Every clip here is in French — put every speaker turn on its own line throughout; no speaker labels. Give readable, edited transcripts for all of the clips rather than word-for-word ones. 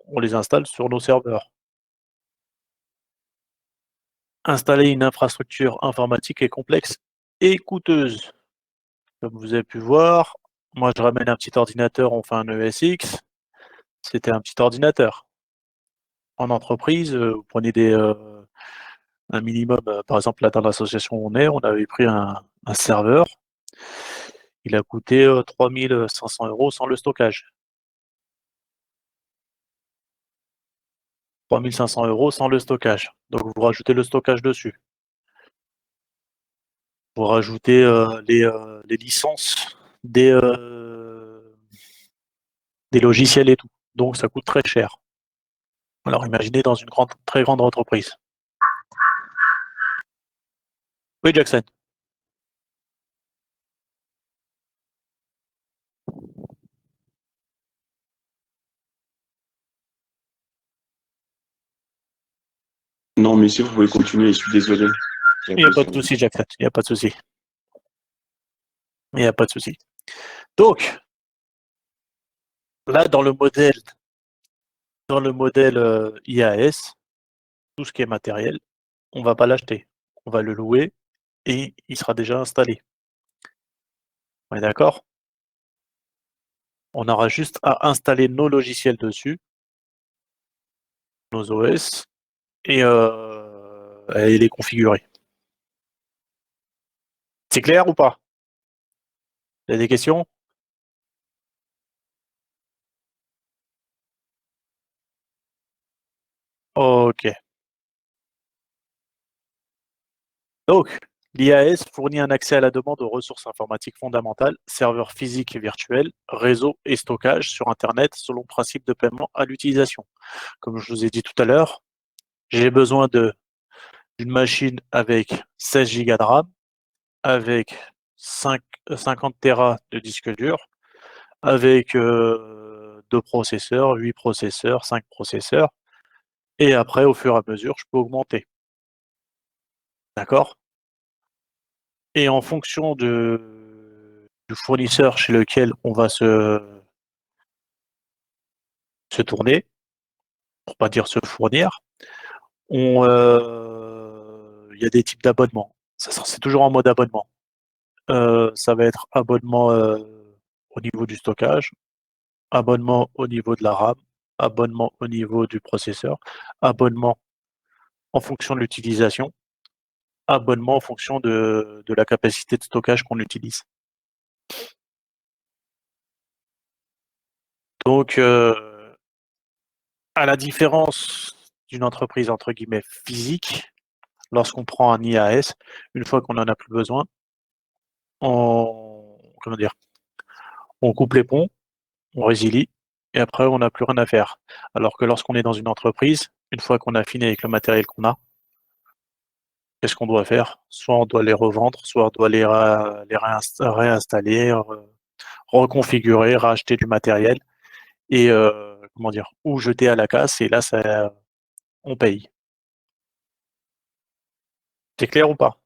on les installe sur nos serveurs. Installer une infrastructure informatique est complexe et coûteuse. Comme vous avez pu voir, moi je ramène un petit ordinateur, on fait un ESX, c'était un petit ordinateur. En entreprise, vous prenez un minimum, par exemple là dans l'association où on avait pris un serveur, il a coûté 3 500 € sans le stockage. 3 500 € sans le stockage. Donc vous rajoutez le stockage dessus. Vous rajoutez les licences des, des logiciels et tout. Donc ça coûte très cher. Alors imaginez dans une très grande entreprise. Oui, Jackson.
Non, mais si vous pouvez continuer, je suis désolé.
Il n'y a pas de souci, Jackson. Il n'y a pas de souci. Il n'y a pas de souci. Donc, là, dans le modèle IAS, tout ce qui est matériel, on ne va pas l'acheter. On va le louer et il sera déjà installé. On est d'accord? On aura juste à installer nos logiciels dessus, nos OS, et les configurer. C'est clair ou pas? Il y a des questions? Ok. Donc, l'IAS fournit un accès à la demande aux ressources informatiques fondamentales, serveurs physiques et virtuels, réseau et stockage sur Internet selon principe de paiement à l'utilisation. Comme je vous ai dit tout à l'heure, j'ai besoin d'une machine avec 16 Go de RAM, avec 50 Tera de disque dur, avec 2 processeurs, 8 processeurs, 5 processeurs, et après, au fur et à mesure, je peux augmenter. D'accord? Et en fonction du fournisseur chez lequel on va se tourner, pour pas dire se fournir, il y a des types d'abonnements. C'est toujours en mode abonnement. Ça va être abonnement au niveau du stockage, abonnement au niveau de la RAM, abonnement au niveau du processeur, abonnement en fonction de l'utilisation, abonnement en fonction de la capacité de stockage qu'on utilise. Donc, à la différence d'une entreprise entre guillemets physique, lorsqu'on prend un IAS, une fois qu'on en a plus besoin, comment dire, on coupe les ponts, on résilie, et après on n'a plus rien à faire. Alors que lorsqu'on est dans une entreprise, une fois qu'on a fini avec le matériel qu'on a, qu'est-ce qu'on doit faire? Soit on doit les revendre, soit on doit réinstaller, reconfigurer, racheter du matériel et comment dire, ou jeter à la casse, et là on paye. C'est clair ou pas?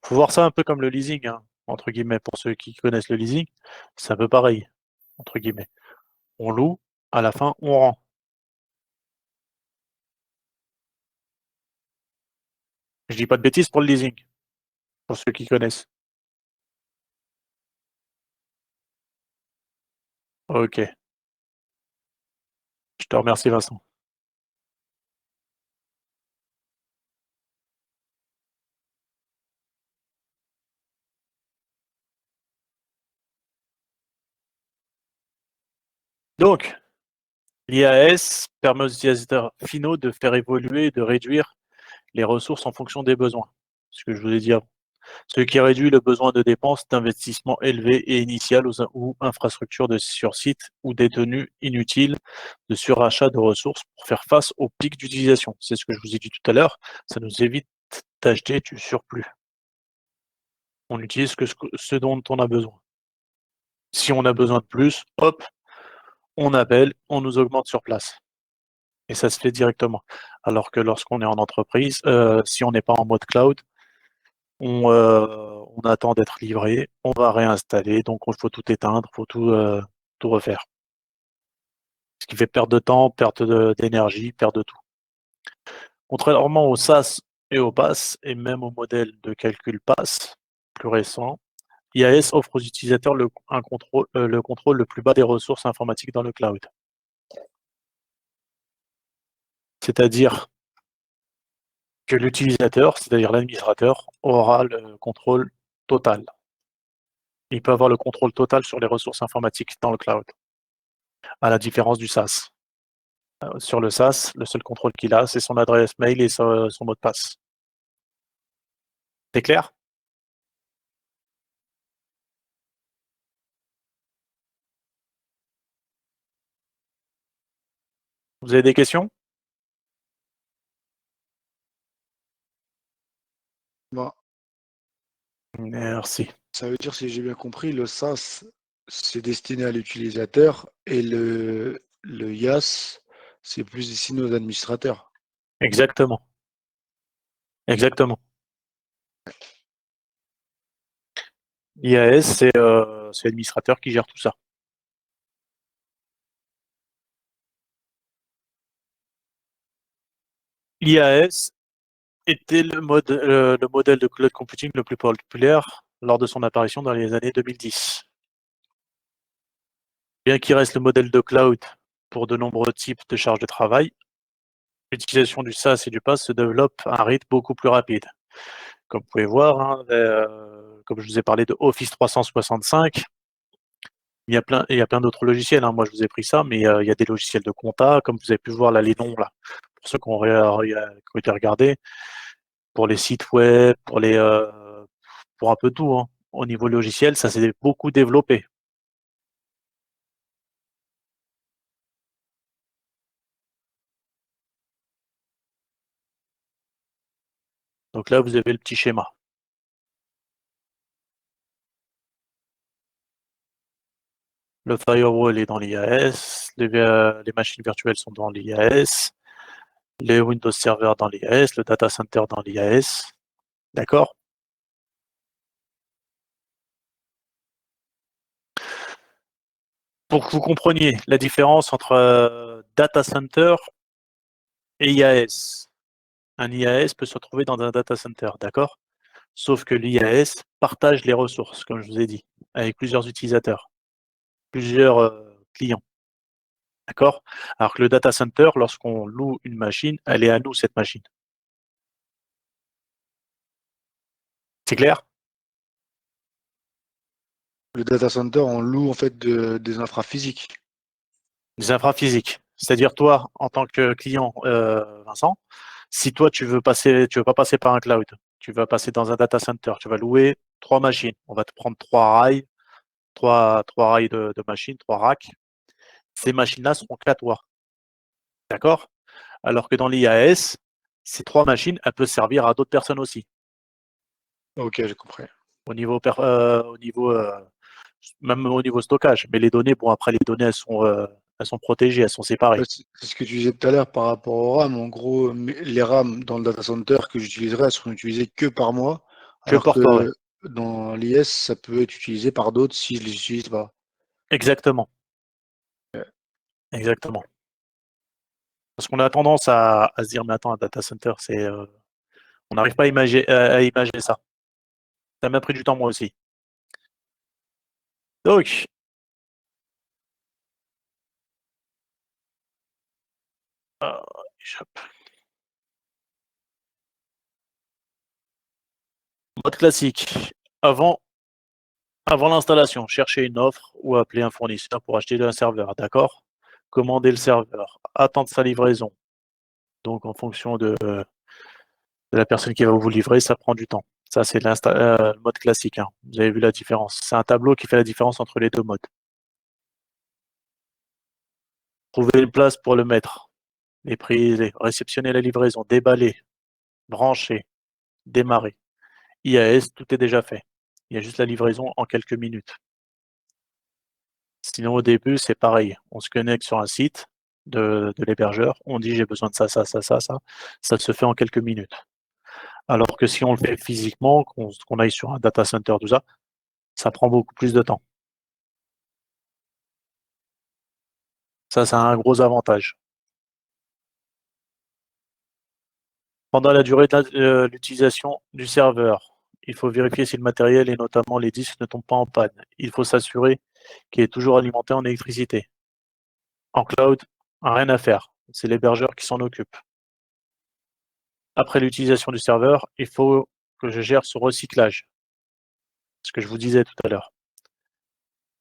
Faut voir ça un peu comme le leasing, hein, entre guillemets, pour ceux qui connaissent le leasing, c'est un peu pareil, entre guillemets. On loue, à la fin, on rend. Je dis pas de bêtises pour le leasing, pour ceux qui connaissent. Ok, je te remercie, Vincent. Donc, l'IAS permet aux utilisateurs finaux de faire évoluer et de réduire les ressources en fonction des besoins. Ce que je vous ai dit avant. Ce qui réduit le besoin de dépenses d'investissement élevés et initiales ou infrastructures sur site ou des tenues inutiles de surachat de ressources pour faire face aux pics d'utilisation. C'est ce que je vous ai dit tout à l'heure. Ça nous évite d'acheter du surplus. On utilise ce dont on a besoin. Si on a besoin de plus, hop, on appelle, on nous augmente sur place. Et ça se fait directement. Alors que lorsqu'on est en entreprise, si on n'est pas en mode cloud, on on attend d'être livré, on va réinstaller, donc il faut tout éteindre, il faut tout refaire. Ce qui fait perte de temps, perte d'énergie, perte de tout. Contrairement au SAS et au PaaS, et même au modèle de calcul PaaS plus récent, IAS offre aux utilisateurs le contrôle le plus bas des ressources informatiques dans le cloud. C'est-à-dire que l'utilisateur, c'est-à-dire l'administrateur, aura le contrôle total. Il peut avoir le contrôle total sur les ressources informatiques dans le cloud, à la différence du SaaS. Sur le SaaS, le seul contrôle qu'il a, c'est son adresse mail et son mot de passe. C'est clair? Vous avez des questions?
Bah,
Merci.
ça veut dire, si j'ai bien compris, le SaaS, c'est destiné à l'utilisateur et le IaaS, c'est plus destiné aux administrateurs.
Exactement. Exactement. IAS, c'est l'administrateur qui gère tout ça. IAS était le modèle de cloud computing le plus populaire lors de son apparition dans les années 2010. Bien qu'il reste le modèle de cloud pour de nombreux types de charges de travail, l'utilisation du SaaS et du PaaS se développe à un rythme beaucoup plus rapide. Comme vous pouvez voir, hein, comme je vous ai parlé de Office 365, il y a plein d'autres logiciels, hein. Moi, je vous ai pris ça, mais il y a des logiciels de compta, comme vous avez pu voir là, les noms, là, pour ceux qui ont été regardés, pour les sites web, pour un peu tout, hein. Au niveau logiciel, ça s'est beaucoup développé. Donc là, vous avez le petit schéma. Le firewall est dans l'IAS, les machines virtuelles sont dans l'IAS, les Windows Server dans l'IAS, le data center dans l'IAS. D'accord? Pour que vous compreniez la différence entre data center et IAS. Un IAS peut se retrouver dans un data center, d'accord? Sauf que l'IAS partage les ressources, comme je vous ai dit, avec plusieurs utilisateurs, plusieurs clients. D'accord? Alors que le data center, lorsqu'on loue une machine, elle est à nous, cette machine. C'est clair?
Le data center, on loue en fait des infras physiques.
Des infras physiques. C'est-à-dire, toi, en tant que client, Vincent, si toi, tu veux pas passer par un cloud, tu vas passer dans un data center, tu vas louer 3 machines. On va te prendre 3 rails, 3 rails de machines, 3 racks. Ces machines-là seront qu'à toi. D'accord? Alors que dans l'IAS, ces 3 machines, elles peuvent servir à d'autres personnes aussi.
Ok, j'ai compris.
Même au niveau stockage. Mais les données, bon, après, les données, elles sont protégées, elles sont séparées.
Ouais, c'est ce que tu disais tout à l'heure par rapport aux RAM. En gros, les RAM dans le data center que j'utiliserai, elles seront utilisées que par moi,
Que
alors
pour toi, ouais.
que dans l'IS, ça peut être utilisé par d'autres si je les utilise pas.
Exactement. Exactement. Parce qu'on a tendance à se dire, mais attends, un data center, on n'arrive pas à imaginer ça. Ça m'a pris du temps, moi aussi. Donc, échappe. Mode classique. Avant l'installation, chercher une offre ou appeler un fournisseur pour acheter un serveur, d'accord? Commander le serveur, attendre sa livraison. Donc, en fonction de la personne qui va vous livrer, ça prend du temps. Ça, c'est le mode classique, hein. Vous avez vu la différence. C'est un tableau qui fait la différence entre les deux modes. Trouver une place pour le mettre, les prises, réceptionner la livraison, déballer, brancher, démarrer. IAS, tout est déjà fait. Il y a juste la livraison en quelques minutes. Sinon, au début, c'est pareil. On se connecte sur un site de l'hébergeur, on dit j'ai besoin de ça, ça, ça, ça, ça. Ça se fait en quelques minutes. Alors que si on le fait physiquement, qu'on aille sur un data center, tout ça, ça prend beaucoup plus de temps. Ça a un gros avantage. Pendant la durée de l'utilisation du serveur, il faut vérifier si le matériel et notamment les disques ne tombent pas en panne. Il faut s'assurer qu'il est toujours alimenté en électricité. En cloud, rien à faire. C'est l'hébergeur qui s'en occupe. Après l'utilisation du serveur, il faut que je gère son recyclage. Ce que je vous disais tout à l'heure.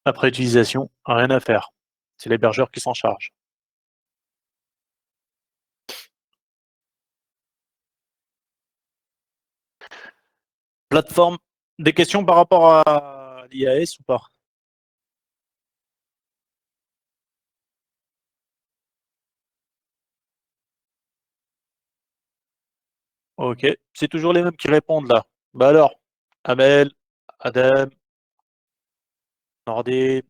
Après utilisation, rien à faire. C'est l'hébergeur qui s'en charge. Plateforme, des questions par rapport à l'IAS ou pas? Ok, c'est toujours les mêmes qui répondent là. Bah alors, Amel, Adam, Nordé,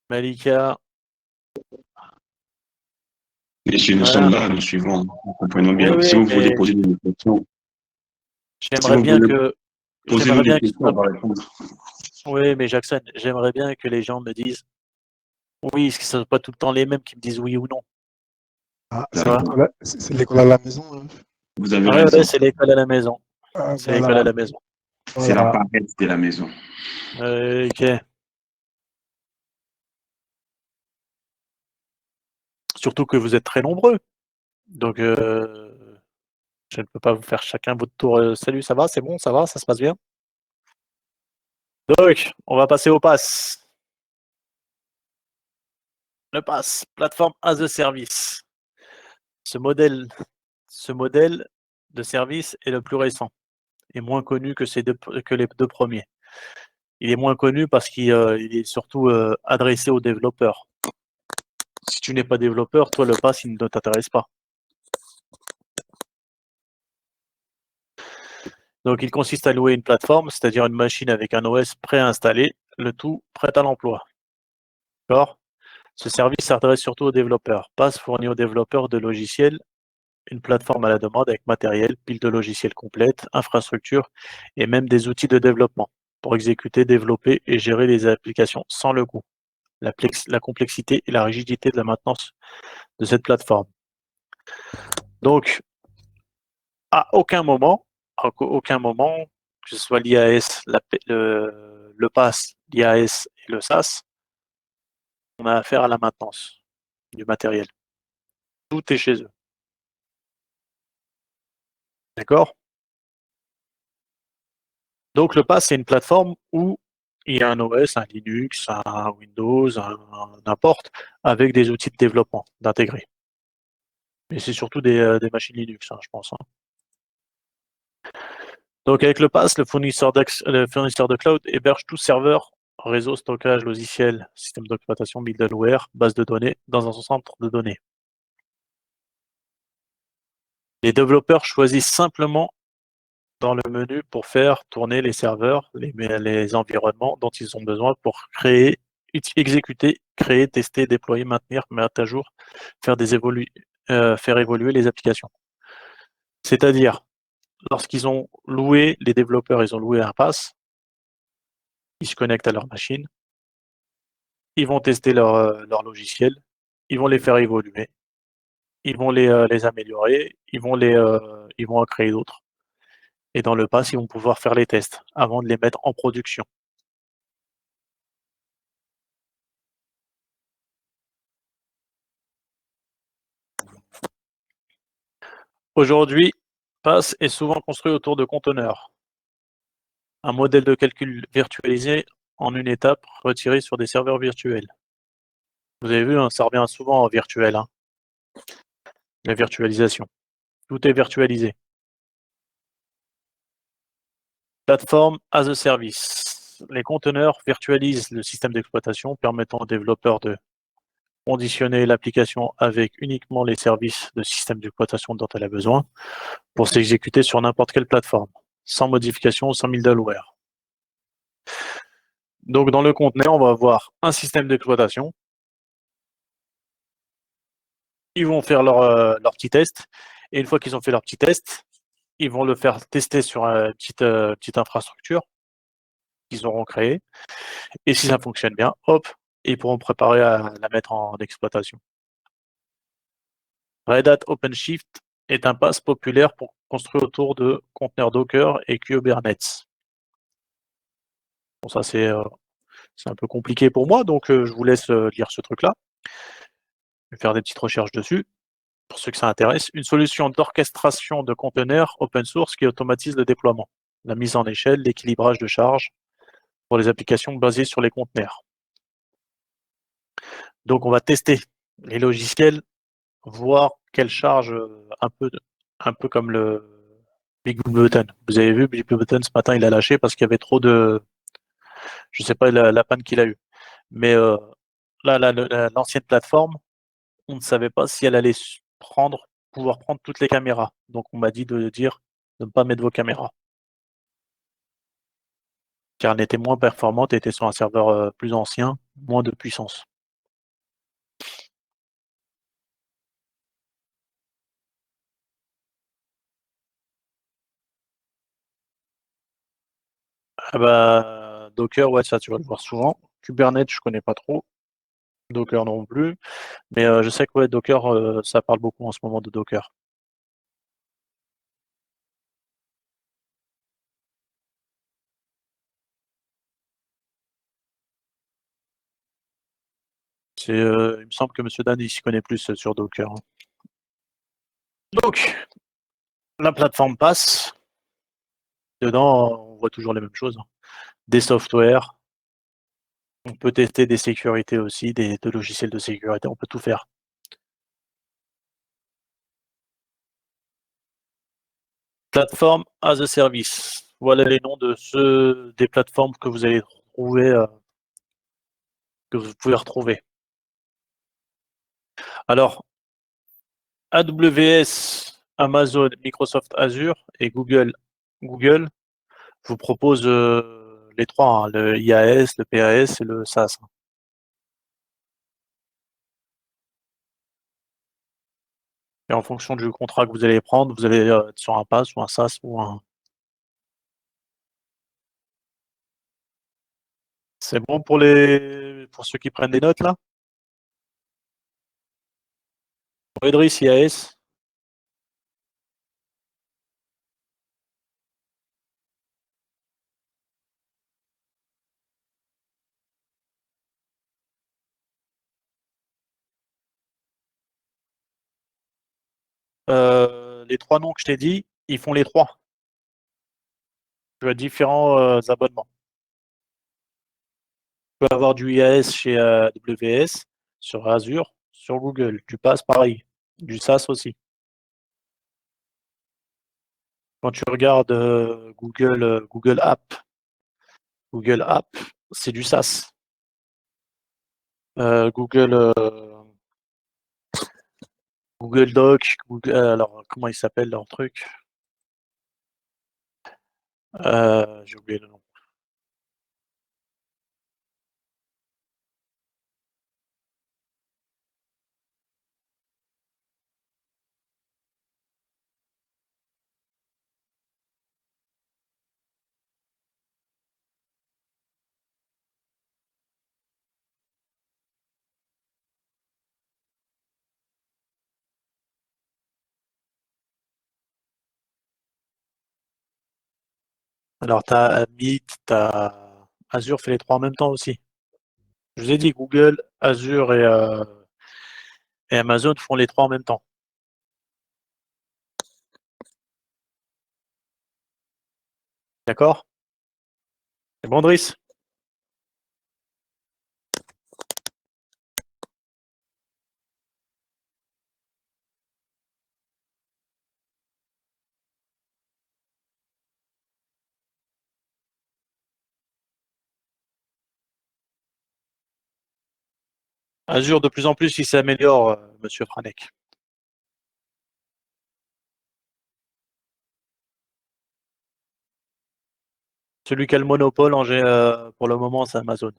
Malika,
Messieurs, nous
voilà.
sommes là, nous suivons, nous comprenons
Oui,
bien. Si
oui,
vous voulez
mais
poser des questions, si
j'aimerais
vous
bien
voulez
que,
poser-nous
j'aimerais
des
bien que,
questions, on va répondre.
oui, mais Jackson, j'aimerais bien que les gens me disent oui, ce ne sont pas tout le temps les mêmes qui me disent oui ou non.
Ah,
Tu vois?
c'est l'école à la maison, hein.
Vous avez
Ouais, ouais,
raison.
c'est l'école à la maison.
Ah,
C'est l'école à
voilà,
la maison.
C'est la
voilà.
paresse de la maison.
Ok. Surtout que vous êtes très nombreux. Donc, je ne peux pas vous faire chacun votre tour. Salut, ça va? C'est bon? Ça va? Ça se passe bien? Donc, on va passer au pass. Le pass, plateforme as a service. Ce modèle, ce modèle de service est le plus récent et moins connu que, que les deux premiers. Il est moins connu parce qu'il il est surtout adressé aux développeurs. Si tu n'es pas développeur, toi, le pass, il ne t'intéresse pas. Donc, il consiste à louer une plateforme, c'est-à-dire une machine avec un OS préinstallé, le tout prêt à l'emploi. D'accord? Ce service s'adresse surtout aux développeurs. Pass fournit aux développeurs de logiciels une plateforme à la demande avec matériel, pile de logiciels complète, infrastructure et même des outils de développement pour exécuter, développer et gérer les applications sans le coût, la complexité et la rigidité de la maintenance de cette plateforme. Donc, à aucun moment, que ce soit l'IAS, le PAS, l'IAS et le SAS, on a affaire à la maintenance du matériel. Tout est chez eux. D'accord? Donc, le PAS, c'est une plateforme où il y a un OS, un Linux, un Windows, n'importe, avec des outils de développement, d'intégrer. Mais c'est surtout des machines Linux, hein, je pense. Hein. Donc, avec le PAS, le fournisseur de cloud héberge tout serveur, réseau, stockage, logiciel, système d'exploitation, middleware, base de données, dans un centre de données. Les développeurs choisissent simplement dans le menu pour faire tourner les serveurs, les environnements dont ils ont besoin pour créer, exécuter, créer, tester, déployer, maintenir, mettre à jour, faire évoluer les applications. C'est-à-dire, lorsqu'ils ont loué, les développeurs, ils ont loué un pass, ils se connectent à leur machine, ils vont tester leur logiciel, ils vont les faire évoluer, ils vont les améliorer, ils vont en créer d'autres. Et dans le pass, ils vont pouvoir faire les tests avant de les mettre en production. Aujourd'hui, PAS est souvent construit autour de conteneurs, un modèle de calcul virtualisé en une étape retirée sur des serveurs virtuels. Vous avez vu, hein, ça revient souvent en virtuel, hein, la virtualisation. Tout est virtualisé. Plateforme as a service. Les conteneurs virtualisent le système d'exploitation, permettant aux développeurs de conditionner l'application avec uniquement les services de système d'exploitation dont elle a besoin pour s'exécuter sur n'importe quelle plateforme, sans modification, sans middleware. Donc, dans le conteneur, on va avoir un système d'exploitation. Ils vont faire leur petit test Et une fois qu'ils ont fait leur petit test, ils vont le faire tester sur une petite infrastructure qu'ils auront créée. Et si ça fonctionne bien, hop, ils pourront préparer à la mettre en exploitation. Red Hat OpenShift est un PaaS populaire pour construire autour de conteneurs Docker et Kubernetes. Bon, ça c'est un peu compliqué pour moi, donc je vous laisse lire ce truc-là. Je vais faire des petites recherches dessus, pour ceux que ça intéresse. Une solution d'orchestration de conteneurs open source qui automatise le déploiement, la mise en échelle, l'équilibrage de charges pour les applications basées sur les conteneurs. Donc on va tester les logiciels, voir quelle charge, un peu comme le Big Blue Button. Vous avez vu, Big Blue Button ce matin, il a lâché parce qu'il y avait trop de, je sais pas la panne qu'il a eue. Mais là, l'ancienne plateforme, on ne savait pas si elle allait pouvoir prendre toutes les caméras. Donc on m'a dit de dire de ne pas mettre vos caméras, car elle était moins performante et était sur un serveur plus ancien, moins de puissance. Ah bah, Docker, ouais, ça tu vas le voir souvent. Kubernetes, je connais pas trop. Docker non plus. Mais je sais que ouais, Docker, ça parle beaucoup en ce moment de Docker. Il me semble que M. Dan, il s'y connaît plus sur Docker, hein. Donc, la plateforme passe. Dedans, on voit toujours les mêmes choses, hein. Des softwares. On peut tester des sécurités aussi, des logiciels de sécurité. On peut tout faire. Plateforme as a service. Voilà les noms des plateformes que vous allez trouver, que vous pouvez retrouver. Alors, AWS, Amazon, Microsoft Azure et Google vous proposent les trois, hein, le IaaS, le PaaS et le SaaS. Et en fonction du contrat que vous allez prendre, vous allez être sur un PaaS ou un SaaS ou un. C'est bon pour ceux qui prennent des notes là? Redris IaaS. Les trois noms que je t'ai dit, ils font les trois. Tu as différents abonnements. Tu peux avoir du IaaS chez AWS, sur Azure, sur Google. Du PaaS, pareil. Du SaaS aussi. Quand tu regardes Google App, c'est du SaaS. Google Doc, alors comment il s'appelle leur truc? J'ai oublié le nom. Alors, tu as Meet, tu as Azure fait les trois en même temps aussi. Je vous ai dit, Google, Azure et Amazon font les trois en même temps. D'accord? C'est bon, Driss? Azure, de plus en plus, il s'améliore, Monsieur Franek. Celui qui a le monopole pour le moment, c'est Amazon.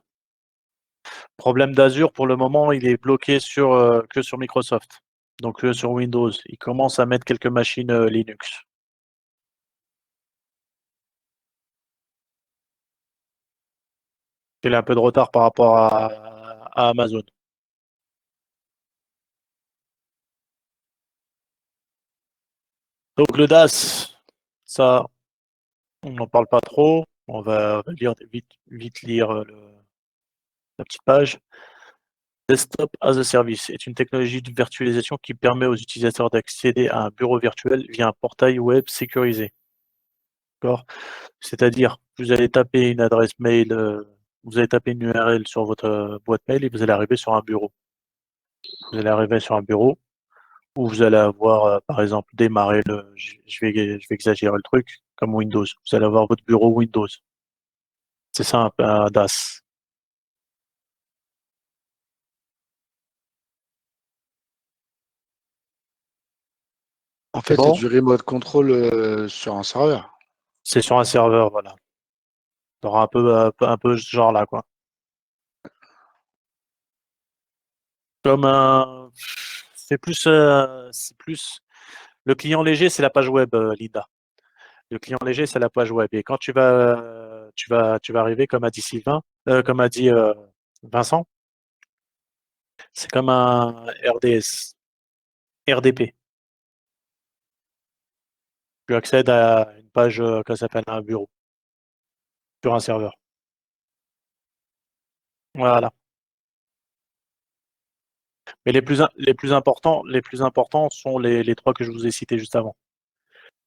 Problème d'Azure, pour le moment, il est bloqué que sur Microsoft. Donc sur Windows, il commence à mettre quelques machines Linux. Il a un peu de retard par rapport à Amazon. Donc le DAS, ça, on n'en parle pas trop. On va lire vite lire la petite page. Desktop as a Service est une technologie de virtualisation qui permet aux utilisateurs d'accéder à un bureau virtuel via un portail web sécurisé. D'accord? C'est-à-dire, vous allez taper une adresse mail, vous allez taper une URL sur votre boîte mail et vous allez arriver sur un bureau. Vous allez arriver sur un bureau où vous allez avoir, par exemple, démarrer je vais exagérer le truc, comme Windows. Vous allez avoir votre bureau Windows. C'est ça un DAS.
En
C'est
fait, c'est
bon?
du remote control sur un serveur.
C'est sur un serveur, voilà. Tu auras un peu ce genre-là, quoi. Comme un. C'est plus. Le client léger, c'est la page web, Linda. Le client léger, c'est la page web. Et quand tu vas arriver, comme a dit Sylvain, comme a dit Vincent, c'est comme un RDS, RDP. Tu accèdes à une page qui s'appelle un bureau sur un serveur. Voilà. Mais les plus importants sont les trois que je vous ai cités juste avant.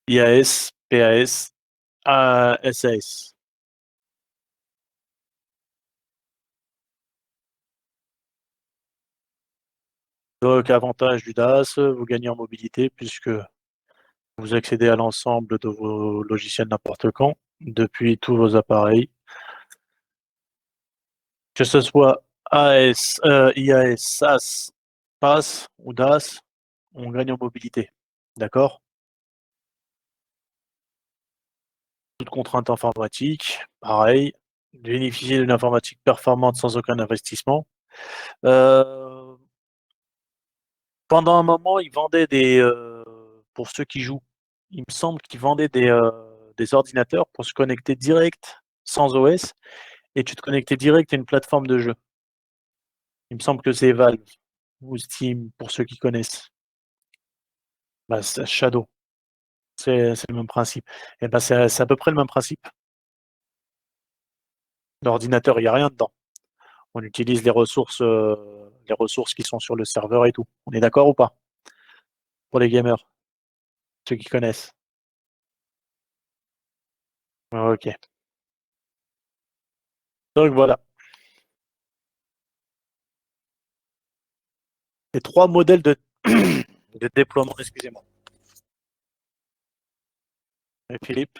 IAS, PAS, SAS. Donc, avantage du DAS, vous gagnez en mobilité puisque vous accédez à l'ensemble de vos logiciels n'importe quand, depuis tous vos appareils. Que ce soit IAS, SAS, PAS ou DAS, on gagne en mobilité. D'accord? Toute contrainte informatique, pareil. Bénéficier d'une informatique performante sans aucun investissement. Euh, Pendant un moment, ils vendaient pour ceux qui jouent, il me semble qu'ils vendaient des ordinateurs pour se connecter direct, sans OS, et tu te connectais direct à une plateforme de jeu. Il me semble que c'est Valve ou Steam, pour ceux qui connaissent. Bah, c'est Shadow, c'est le même principe. Et bah, c'est à peu près le même principe. L'ordinateur, il n'y a rien dedans. On utilise les ressources qui sont sur le serveur et tout. On est d'accord ou pas? Pour les gamers, ceux qui connaissent. Ok. Donc voilà. Les trois modèles de déploiement, excusez-moi. Et Philippe.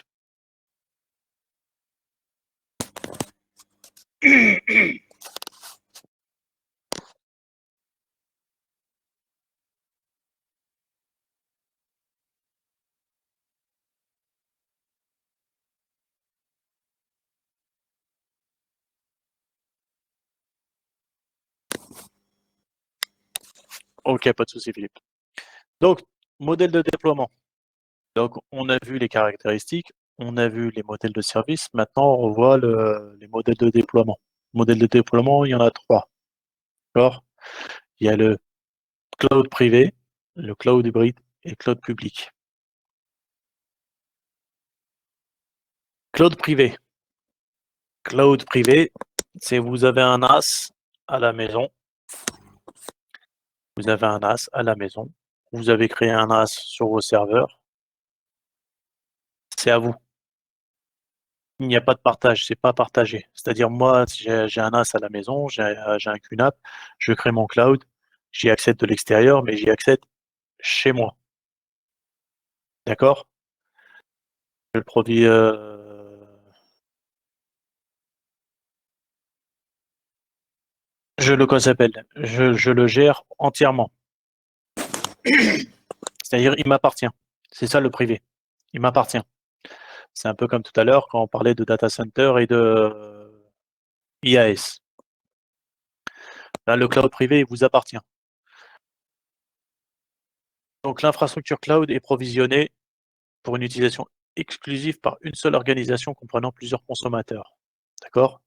Ok, pas de souci, Philippe. Donc, modèle de déploiement. Donc, on a vu les caractéristiques, on a vu les modèles de service. Maintenant, on revoit les modèles de déploiement. Modèles de déploiement, il y en a trois. D'accord? Il y a le cloud privé, le cloud hybride et le cloud public. Cloud privé. Cloud privé, c'est vous avez un NAS à la maison. Vous avez un NAS à la maison. Vous avez créé un NAS sur vos serveurs. C'est à vous. Il n'y a pas de partage, c'est pas partagé. C'est-à-dire, moi, si j'ai un NAS à la maison, j'ai un QNAP, je crée mon cloud, j'y accède de l'extérieur, mais j'y accède chez moi. D'accord? Je le produis, comment ça s'appelle? Je le gère entièrement. C'est-à-dire, il m'appartient. C'est ça le privé. Il m'appartient. C'est un peu comme tout à l'heure quand on parlait de data center et de IAS. Là, le cloud privé, il vous appartient. Donc l'infrastructure cloud est provisionnée pour une utilisation exclusive par une seule organisation comprenant plusieurs consommateurs. D'accord?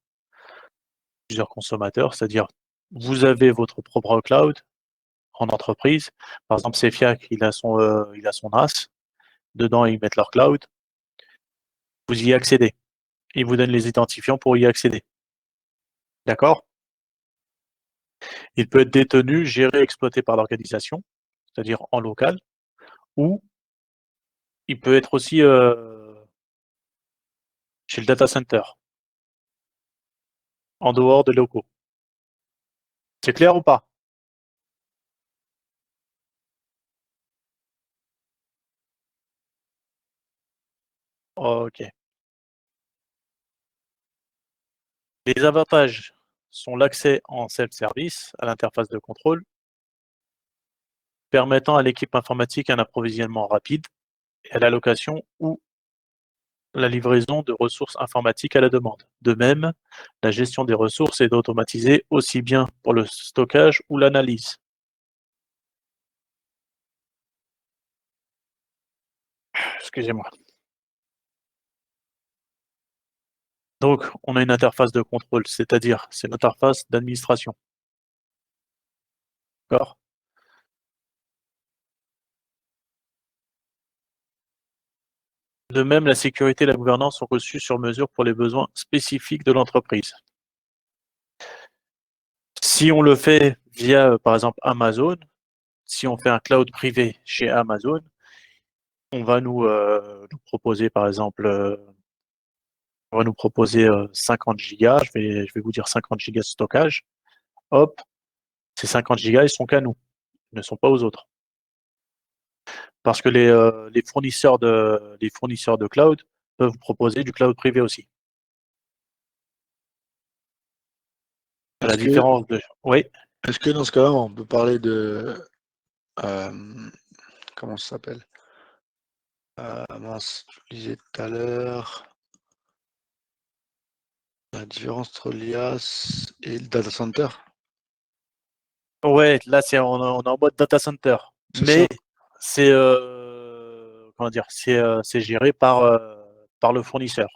Plusieurs consommateurs, c'est-à-dire vous avez votre propre cloud en entreprise. Par exemple, Cefiac, il a son NAS. Dedans, ils mettent leur cloud. Vous y accédez. Ils vous donnent les identifiants pour y accéder. D'accord? Il peut être détenu, géré, exploité par l'organisation, c'est-à-dire en local, ou il peut être aussi chez le data center, en dehors des locaux. C'est clair ou pas? Ok. Les avantages sont l'accès en self-service à l'interface de contrôle, permettant à l'équipe informatique un approvisionnement rapide et à l'allocation ou la livraison de ressources informatiques à la demande. De même, la gestion des ressources est automatisée aussi bien pour le stockage ou l'analyse. Excusez-moi. Donc, on a une interface de contrôle, c'est-à-dire c'est l'interface d'administration. D'accord? De même, la sécurité et la gouvernance sont reçues sur mesure pour les besoins spécifiques de l'entreprise. Si on le fait via, par exemple, Amazon, si on fait un cloud privé chez Amazon, on va nous proposer, par exemple, on va nous proposer 50 gigas, je vais vous dire 50 gigas de stockage. Hop, ces 50 gigas, ils sont qu'à nous, ils ne sont pas aux autres. Parce que les fournisseurs de cloud peuvent vous proposer du cloud privé aussi. À la
Est-ce que,
différence de... Oui,
est-ce que dans ce cas-là, on peut parler de comment ça s'appelle? Mince, je le disais tout à l'heure. La différence entre l'IaaS et le data center,
ouais, là on est en mode data center,
c'est ça.
mais c'est comment dire, c'est géré par le fournisseur.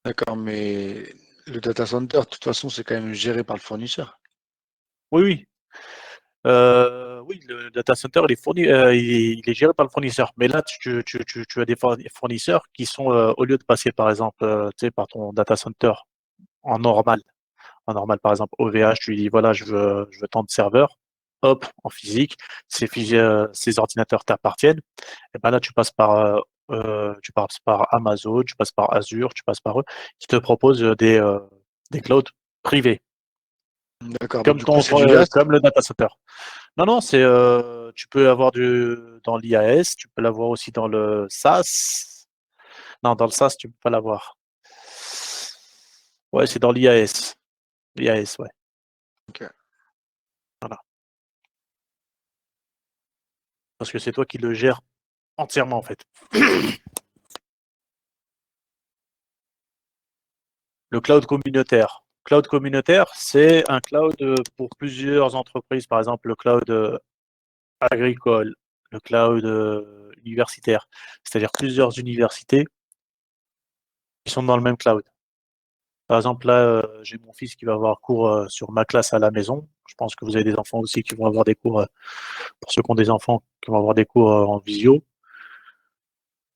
D'accord, mais le data center, de toute façon, c'est quand même géré par le fournisseur.
Oui, oui. Oui, le data center, il est géré par le fournisseur. Mais là, tu as des fournisseurs qui sont, au lieu de passer, par exemple, tu sais, par ton data center en normal, par exemple, OVH, tu lui dis, voilà, je veux tant de serveurs, hop, en physique, ces ordinateurs t'appartiennent. Et ben là, tu passes par Amazon, tu passes par Azure, tu passes par eux, qui te proposent des clouds privés,
D'accord, mais du coup, c'est du IaaS.
comme le data center. Non, non, tu peux avoir dans l'IaaS, tu peux l'avoir aussi dans le SaaS. Non, dans le SaaS, tu peux pas l'avoir. Ouais, c'est dans l'IaaS. L'IaaS, ouais.
Ok.
Voilà. Parce que c'est toi qui le gères entièrement, en fait. Le cloud communautaire. Cloud communautaire, c'est un cloud pour plusieurs entreprises, par exemple le cloud agricole, le cloud universitaire, c'est-à-dire plusieurs universités qui sont dans le même cloud. Par exemple, là, j'ai mon fils qui va avoir cours sur ma classe à la maison. Je pense que vous avez des enfants aussi qui vont avoir des cours, pour ceux qui ont des enfants, qui vont avoir des cours en visio.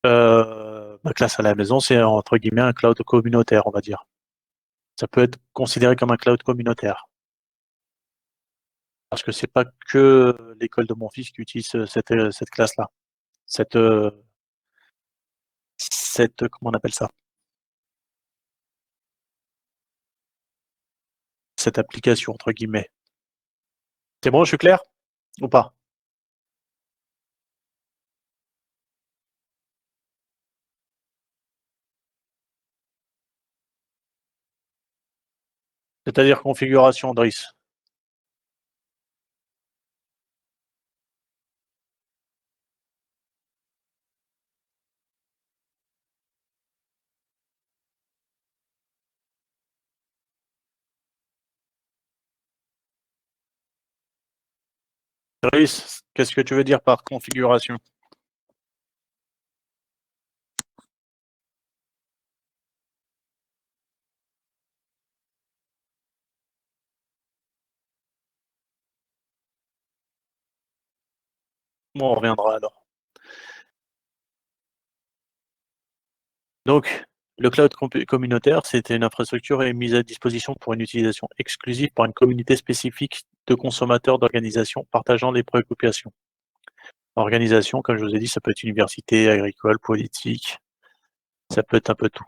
Ma classe à la maison, c'est entre guillemets un cloud communautaire, on va dire. Ça peut être considéré comme un cloud communautaire. Parce que c'est pas que l'école de mon fils qui utilise cette classe-là. Cette, euh, comment on appelle ça? Cette application, entre guillemets. C'est bon, je suis clair? Ou pas? C'est-à-dire configuration, Driss. Brice, qu'est-ce que tu veux dire par configuration? Bon, on reviendra alors. Donc, le cloud communautaire, c'était une infrastructure mise à disposition pour une utilisation exclusive par une communauté spécifique de consommateurs d'organisations partageant les préoccupations. Organisation, comme je vous ai dit, ça peut être université, agricole, politique, ça peut être un peu tout.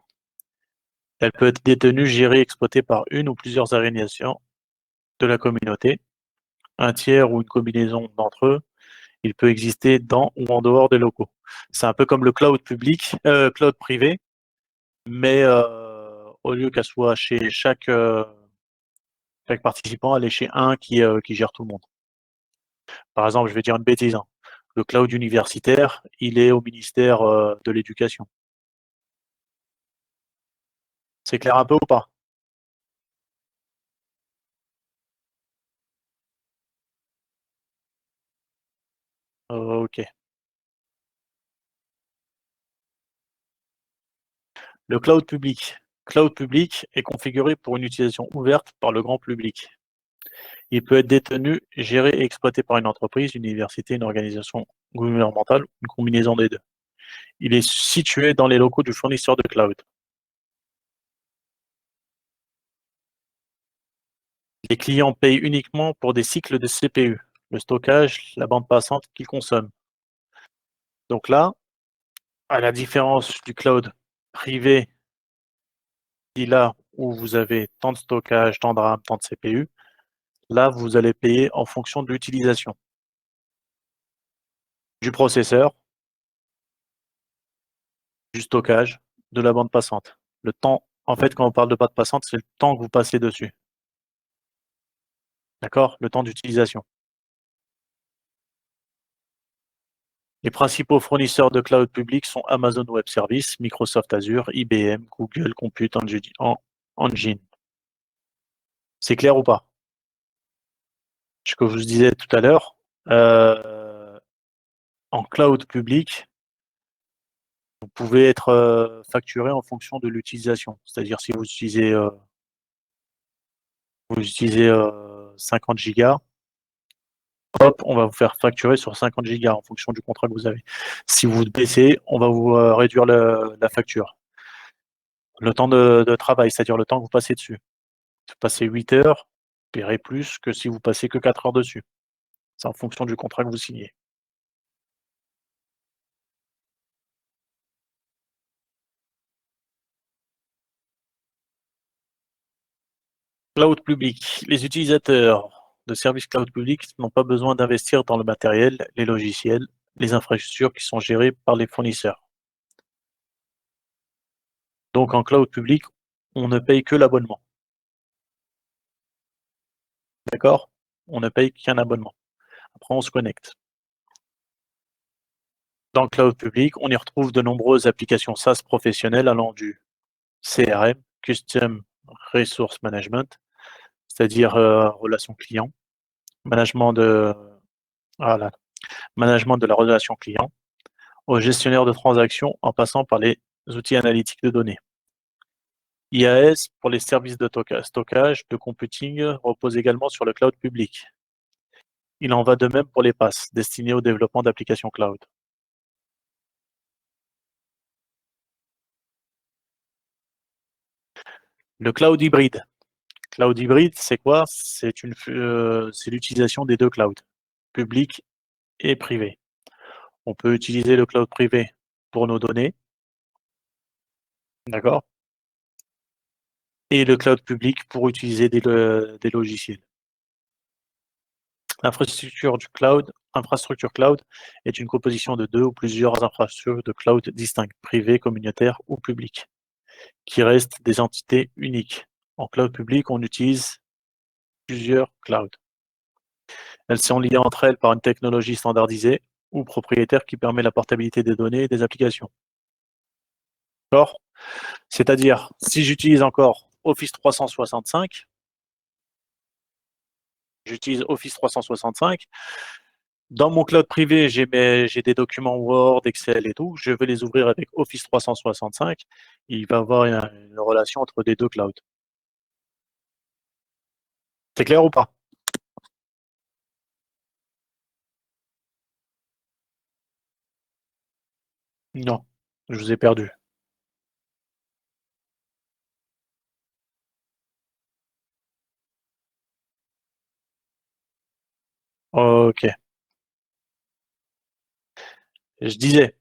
Elle peut être détenue, gérée, exploitée par une ou plusieurs organisations de la communauté, un tiers ou une combinaison d'entre eux. Il peut exister dans ou en dehors des locaux. C'est un peu comme le cloud public, cloud privé, mais au lieu qu'elle soit chez chaque participant, elle est chez un qui gère tout le monde. Par exemple, je vais dire une bêtise, hein. Le cloud universitaire, il est au ministère de l'Éducation. C'est clair un peu ou pas? Ok. Le cloud public. Cloud public est configuré pour une utilisation ouverte par le grand public. Il peut être détenu, géré et exploité par une entreprise, une université, une organisation gouvernementale, une combinaison des deux. Il est situé dans les locaux du fournisseur de cloud. Les clients payent uniquement pour des cycles de CPU, le stockage, la bande passante qu'ils consomment. Donc là, à la différence du cloud privé, là où vous avez tant de stockage, tant de RAM, tant de CPU, là, vous allez payer en fonction de l'utilisation du processeur, du stockage, de la bande passante. Le temps, en fait, quand on parle de bande passante, c'est le temps que vous passez dessus. D'accord? Le temps d'utilisation. Les principaux fournisseurs de cloud public sont Amazon Web Services, Microsoft Azure, IBM, Google Compute Engine. C'est clair ou pas? Ce que je vous disais tout à l'heure, en cloud public, vous pouvez être facturé en fonction de l'utilisation. C'est-à-dire si vous utilisez 50 gigas, hop, on va vous faire facturer sur 50 gigas en fonction du contrat que vous avez. Si vous baissez, on va vous réduire la facture. Le temps de travail, c'est-à-dire le temps que vous passez dessus. Si vous passez 8 heures, vous paierez plus que si vous passez que 4 heures dessus. C'est en fonction du contrat que vous signez. Cloud public. Les utilisateurs de services cloud public n'ont pas besoin d'investir dans le matériel, les logiciels, les infrastructures qui sont gérées par les fournisseurs. Donc en cloud public, on ne paye que l'abonnement. D'accord? On ne paye qu'un abonnement. Après, on se connecte. Dans le cloud public, on y retrouve de nombreuses applications SaaS professionnelles allant du CRM, Custom Resource Management, c'est-à-dire relation client, management de, voilà, management de la relation client, au gestionnaire de transactions en passant par les outils analytiques de données. IaaS pour les services de stockage, de computing repose également sur le cloud public. Il en va de même pour les PaaS, destinés au développement d'applications cloud. Le cloud hybride. Cloud hybride, c'est quoi? C'est l'utilisation des deux clouds, public et privé. On peut utiliser le cloud privé pour nos données, d'accord? Et le cloud public pour utiliser des logiciels. L'infrastructure cloud est une composition de deux ou plusieurs infrastructures de cloud distinctes, privées, communautaires ou publiques, qui restent des entités uniques. En cloud public, on utilise plusieurs clouds. Elles sont liées entre elles par une technologie standardisée ou propriétaire qui permet la portabilité des données et des applications. D'accord? C'est-à-dire, si j'utilise encore Office 365, Dans mon cloud privé, j'ai des documents Word, Excel et tout. Je vais les ouvrir avec Office 365. Il va y avoir une relation entre les deux clouds. C'est clair ou pas? Non, je vous ai perdu. Ok. Je disais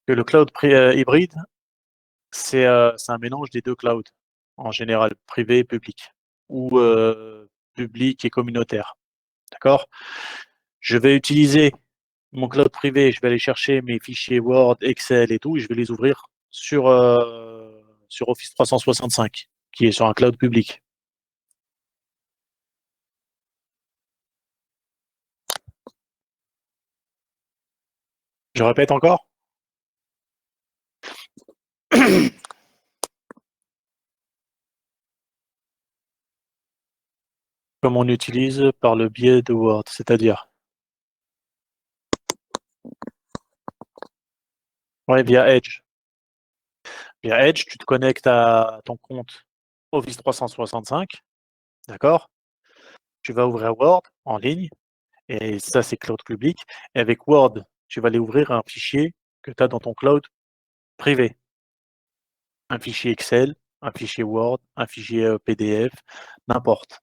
que le cloud hybride, c'est un mélange des deux clouds, en général, privé et public, ou public et communautaire. D'accord? Je vais utiliser mon cloud privé, je vais aller chercher mes fichiers Word, Excel et tout, et je vais les ouvrir sur Office 365, qui est sur un cloud public. Je répète encore? Comme on utilise par le biais de Word, c'est-à-dire ouais, via Edge. Via Edge, tu te connectes à ton compte Office 365, d'accord? Tu vas ouvrir Word en ligne, et ça, c'est cloud public. Et avec Word, tu vas aller ouvrir un fichier que tu as dans ton cloud privé. Un fichier Excel, un fichier Word, un fichier PDF, n'importe.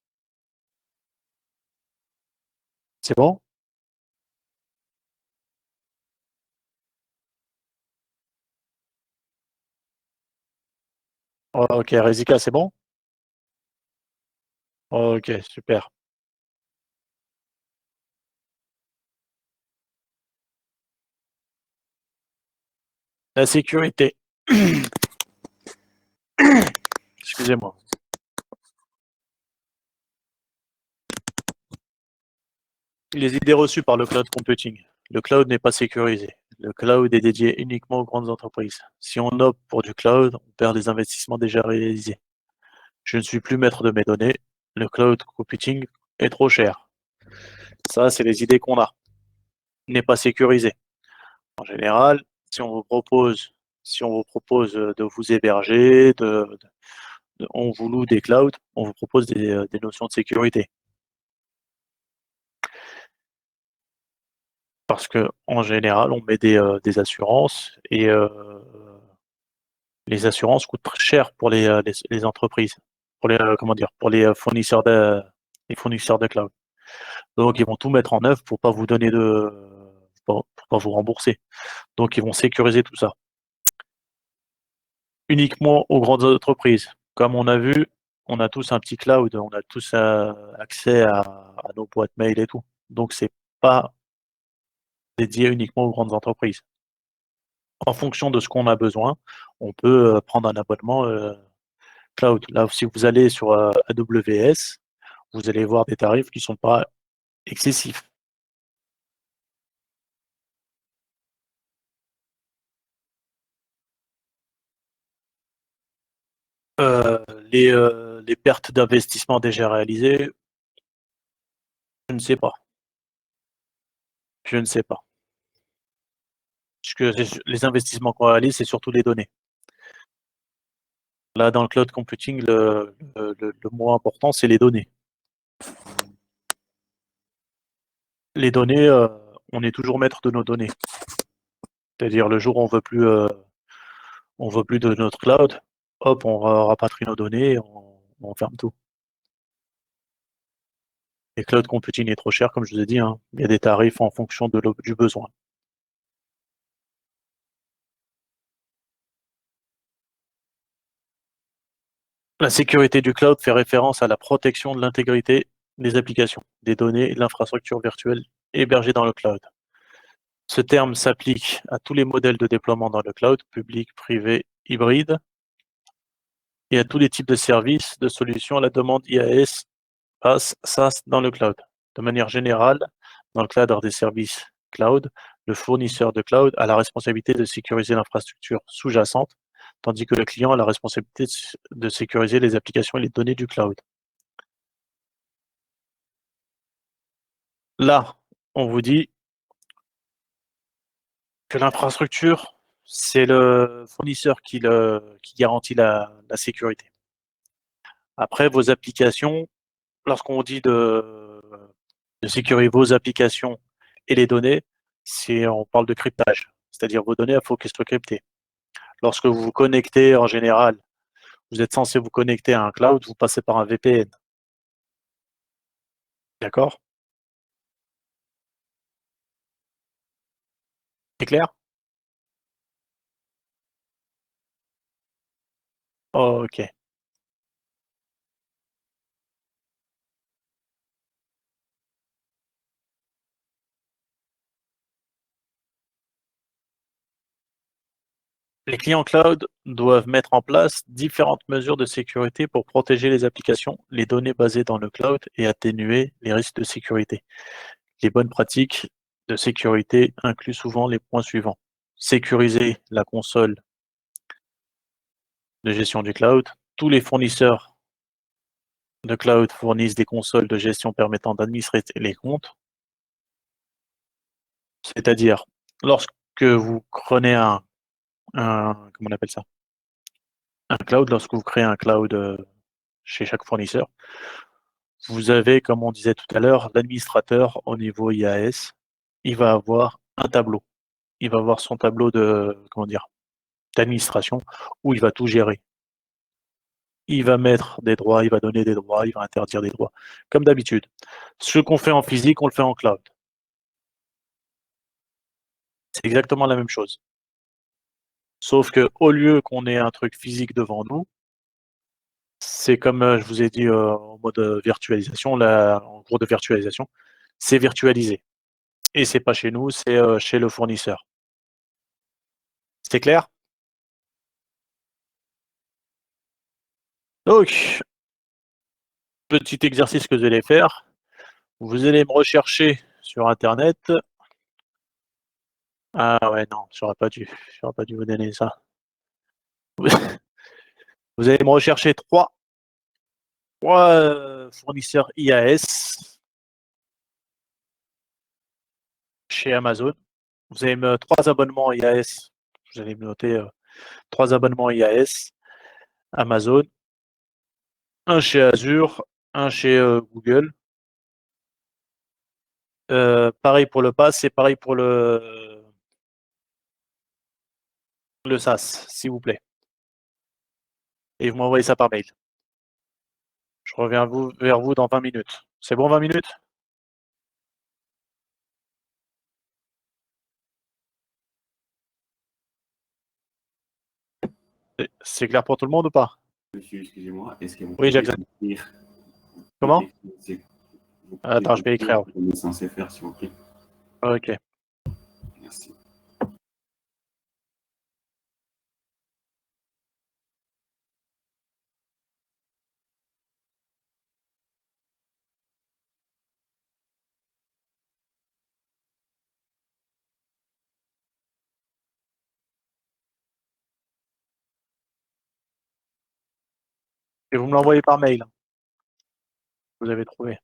C'est bon? Ok, Rezika, c'est bon? Ok, super. La sécurité. Excusez-moi. Les idées reçues par le cloud computing. Le cloud n'est pas sécurisé. Le cloud est dédié uniquement aux grandes entreprises. Si on opte pour du cloud, on perd les investissements déjà réalisés. Je ne suis plus maître de mes données. Le cloud computing est trop cher. Ça, c'est les idées qu'on a. Il n'est pas sécurisé. En général, si on vous propose, si on vous propose de vous héberger, on vous loue des clouds, on vous propose des notions de sécurité. Parce que en général, on met des assurances et les assurances coûtent très cher pour les entreprises, pour comment dire, pour les fournisseurs de cloud. Donc, ils vont tout mettre en œuvre pour pas vous donner pour pas vous rembourser. Donc, ils vont sécuriser tout ça. Uniquement aux grandes entreprises. Comme on a vu, on a tous un petit cloud, on a tous accès à nos boîtes mail et tout. Donc, c'est pas dédié uniquement aux grandes entreprises. En fonction de ce qu'on a besoin, on peut prendre un abonnement cloud. Là, si vous allez sur AWS, vous allez voir des tarifs qui ne sont pas excessifs. Euh, les pertes d'investissement déjà réalisées, je ne sais pas. Je ne sais pas. Puisque les investissements qu'on réalise, c'est surtout les données. Là, dans le cloud computing, le mot important, c'est les données. Les données, on est toujours maître de nos données. C'est-à-dire le jour où on veut plus de notre cloud, hop, on rapatrie nos données, on ferme tout. Et cloud computing est trop cher, comme je vous ai dit, hein. Il y a des tarifs en fonction du besoin. La sécurité du cloud fait référence à la protection de l'intégrité des applications, des données et de l'infrastructure virtuelle hébergée dans le cloud. Ce terme s'applique à tous les modèles de déploiement dans le cloud, public, privé, hybride, et à tous les types de services, de solutions à la demande IaaS, PaaS, SaaS dans le cloud. De manière générale, dans le cadre des services cloud, le fournisseur de cloud a la responsabilité de sécuriser l'infrastructure sous-jacente, tandis que le client a la responsabilité de sécuriser les applications et les données du cloud. Là, on vous dit que l'infrastructure, c'est le fournisseur qui garantit la sécurité. Après, vos applications, lorsqu'on dit de sécuriser vos applications et les données, on parle de cryptage, c'est-à-dire vos données, il faut qu'elles soient cryptées. Lorsque vous vous connectez, en général, vous êtes censé vous connecter à un cloud, vous passez par un VPN. D'accord? C'est clair? Ok. Les clients cloud doivent mettre en place différentes mesures de sécurité pour protéger les applications, les données basées dans le cloud et atténuer les risques de sécurité. Les bonnes pratiques de sécurité incluent souvent les points suivants. Sécuriser la console de gestion du cloud. Tous les fournisseurs de cloud fournissent des consoles de gestion permettant d'administrer les comptes. C'est-à-dire, lorsque vous prenez comment on appelle ça? Un cloud, lorsque vous créez un cloud chez chaque fournisseur, vous avez, comme on disait tout à l'heure, l'administrateur au niveau IAS. Il va avoir un tableau. Il va avoir son tableau comment dire, d'administration où il va tout gérer. Il va mettre des droits, il va donner des droits, il va interdire des droits, comme d'habitude. Ce qu'on fait en physique, on le fait en cloud. C'est exactement la même chose. Sauf que au lieu qu'on ait un truc physique devant nous, c'est comme je vous ai dit en mode virtualisation, en gros de virtualisation, c'est virtualisé. Et c'est pas chez nous, c'est chez le fournisseur. C'est clair? Donc, petit exercice que vous allez faire, vous allez me rechercher sur Internet. Ah ouais, non, j'aurais pas dû vous donner ça. Vous allez me rechercher trois fournisseurs IAS chez Amazon. Vous avez trois abonnements IAS. Vous allez me noter trois abonnements IAS Amazon, un chez Azure, un chez Google. Pareil pour le Pass et pareil pour le SaaS, s'il vous plaît. Et vous m'envoyez ça par mail. Je reviens vers vous dans 20 minutes. C'est bon, 20 minutes? C'est clair pour tout le monde ou pas?
Monsieur, excusez-moi, est-ce que vous
Oui,
pouvez
j'accepte.
écrire
Comment?
vous pouvez
Attends, je vais
écrire
écrire.
ce qu'on est censé faire, s'il vous plaît?
Ok.
Merci.
Et vous me l'envoyez par mail. Vous avez trouvé.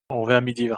On revient à midi 20.